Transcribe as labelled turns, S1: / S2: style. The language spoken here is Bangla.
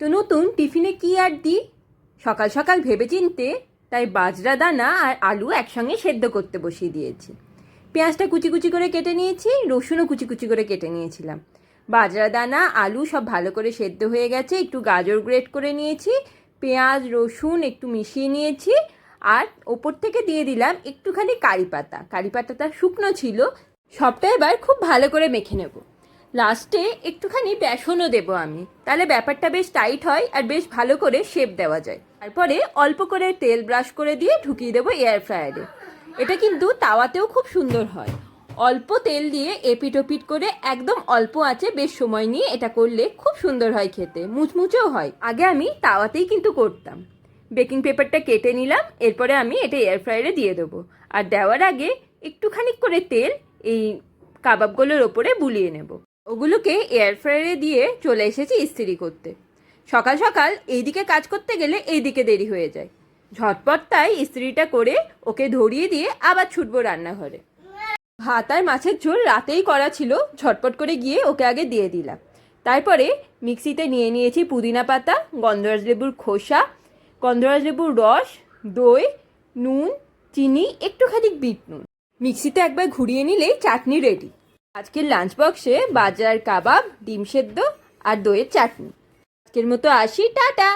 S1: তো নতুন টিফিনে কি আর দিই, সকাল সকাল ভেবেচিন্তে তাই বাজরা দানা আর আলু একসঙ্গে সেদ্ধ করতে বসিয়ে দিয়েছি। পেঁয়াজটা কুচি কুচি করে কেটে নিয়েছি, রসুনও কুচি কুচি করে কেটে নিয়েছিলাম। বাজরা দানা আলু সব ভালো করে সেদ্ধ হয়ে গেছে, একটু গাজর গ্রেট করে নিয়েছি, পেঁয়াজ রসুন একটু মিশিয়ে নিয়েছি, আর ওপর থেকে দিয়ে দিলাম একটুখানি কারি পাতা। কারি পাতাটা শুকনো ছিল। সবটা এবার খুব ভালো করে মেখে নেব। লাস্টে একটুখানি বেসনও দেবো আমি, তাহলে ব্যাপারটা বেশ টাইট হয় আর বেশ ভালো করে শেপ দেওয়া যায়। তারপরে অল্প করে তেল ব্রাশ করে দিয়ে ঢুকিয়ে দেবো এয়ার ফ্রায়ারে। এটা কিন্তু তাওয়াতেও খুব সুন্দর হয়। অল্প তেল দিয়ে এপিট ওপিট করে একদম অল্প আঁচে বেশ সময় নিয়ে এটা করলে খুব সুন্দর হয় খেতে, মুচমুচেও হয়। আগে আমি তাওয়াতেই কিন্তু করতাম। বেকিং পেপারটা কেটে নিলাম, এরপরে আমি এটা এয়ার ফ্রায়ারে দিয়ে দেবো। আর দেওয়ার আগে একটুখানি করে তেল এই কাবাবগুলোর ওপরে বুলিয়ে নেব। ওগুলোকে এয়ার ফ্রায়ারে দিয়ে চলে এসেছি ইস্ত্রি করতে। সকাল সকাল এইদিকে কাজ করতে গেলে এইদিকে দেরি হয়ে যায়। ঝটপট তাই ইস্ত্রিটা করে ওকে ধরিয়ে দিয়ে আবার ছুটবো রান্নাঘরে। ভাত আর মাছের ঝোল রাতেই করা ছিল, ঝটপট করে গিয়ে ওকে আগে দিয়ে দিলাম। তারপরে মিক্সিতে নিয়ে নিয়েছি পুদিনা পাতা, গন্ধরাজ লেবুর খোসা, গন্ধরাজ লেবুর রস, দই, নুন, চিনি, একটুখানি বিট নুন। মিক্সিতে একবার ঘুরিয়ে নিলেই চাটনি রেডি। আজকের লাঞ্চ বক্সে বাজার কাবাব, ডিম সেদ্ধ আর দইয়ের চাটনি। আজকের মতো আসি, টাটা।